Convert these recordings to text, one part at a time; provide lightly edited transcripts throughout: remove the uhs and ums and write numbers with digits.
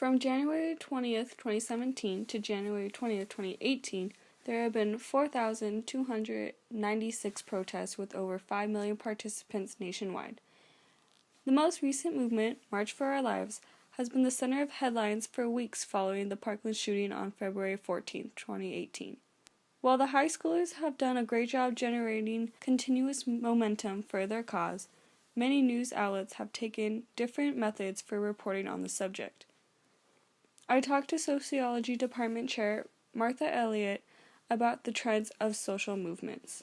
From January 20th, 2017 to January 20th, 2018, there have been 4,296 protests with over 5 million participants nationwide. The most recent movement, March for Our Lives, has been the center of headlines for weeks following the Parkland shooting on February 14, 2018. While the high schoolers have done a great job generating continuous momentum for their cause, many news outlets have taken different methods for reporting on the subject. I talked to Sociology Department Chair Martha Elliott about the trends of social movements.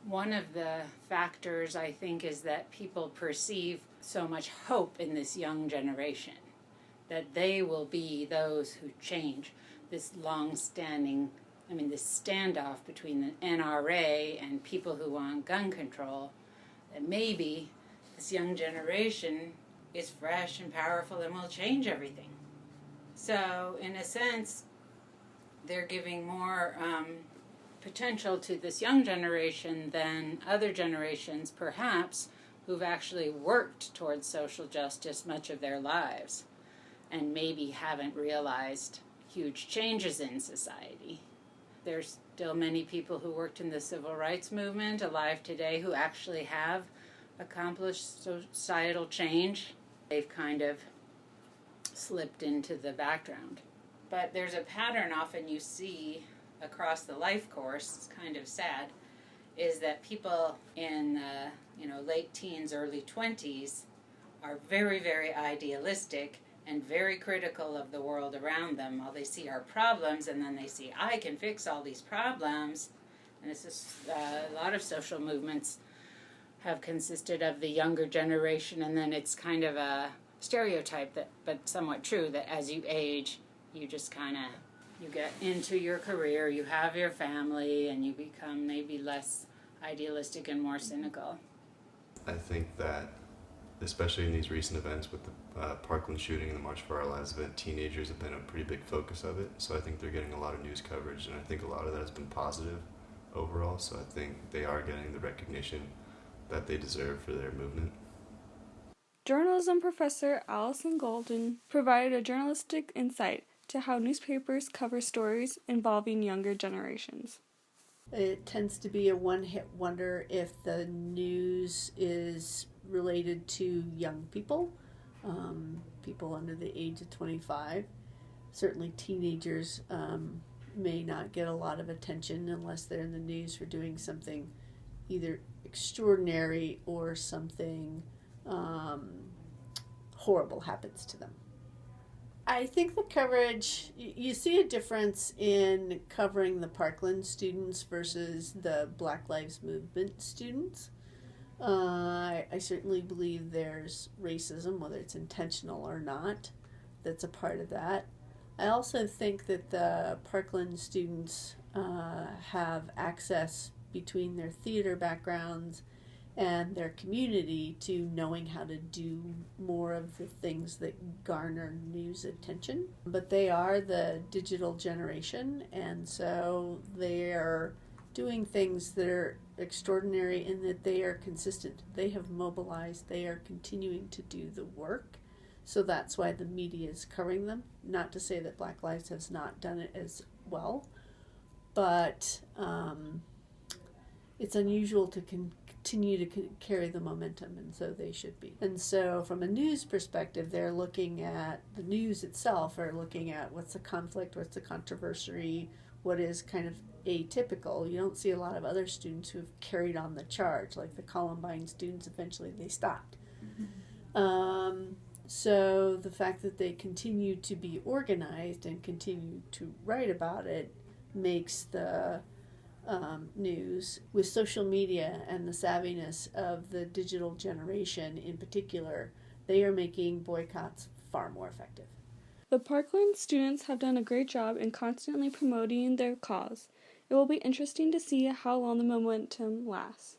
One of the factors, I think, is that people perceive so much hope in this young generation, that they will be those who change this long-standing, this standoff between the NRA and people who want gun control, that maybe this young generation is fresh and powerful and will change everything. So, in a sense, they're giving more potential to this young generation than other generations, perhaps, who've actually worked towards social justice much of their lives and maybe haven't realized huge changes in society. There's still many people who worked in the civil rights movement alive today who actually have accomplished societal change. They've kind of slipped into the background. But there's a pattern often you see across the life course, it's kind of sad, is that people in late teens, early 20s are very, very idealistic and very critical of the world around them. All they see are problems, and then they see, I can fix all these problems. And this is a lot of social movements have consisted of the younger generation, and then it's kind of a stereotype, but somewhat true, that as you age, you just kind of, you get into your career, you have your family, and you become maybe less idealistic and more cynical. I think that, especially in these recent events with the Parkland shooting and the March for Our Lives event, teenagers have been a pretty big focus of it. So I think they're getting a lot of news coverage, and I think a lot of that has been positive overall. So I think they are getting the recognition that they deserve for their movement. Journalism professor Allison Golden provided a journalistic insight to how newspapers cover stories involving younger generations. It tends to be a one-hit wonder if the news is related to young people, people under the age of 25. Certainly teenagers may not get a lot of attention unless they're in the news for doing something either extraordinary or something horrible happens to them. I think the coverage, you see a difference in covering the Parkland students versus the Black Lives Movement students. I certainly believe there's racism, whether it's intentional or not, that's a part of that. I also think that the Parkland students have access between their theater backgrounds and their community to knowing how to do more of the things that garner news attention. But they are the digital generation, and so they are doing things that are extraordinary in that they are consistent. They have mobilized, they are continuing to do the work. So that's why the media is covering them. Not to say that Black Lives has not done it as well, but it's unusual to continue to carry the momentum, and so they should be. And so from a news perspective, they're looking at the news itself, or looking at what's the conflict, what's the controversy, what is kind of atypical. You don't see a lot of other students who have carried on the charge, like the Columbine students. Eventually they stopped. So the fact that they continue to be organized and continue to write about it makes the news. With social media and the savviness of the digital generation in particular, they are making boycotts far more effective. The Parkland students have done a great job in constantly promoting their cause. It will be interesting to see how long the momentum lasts.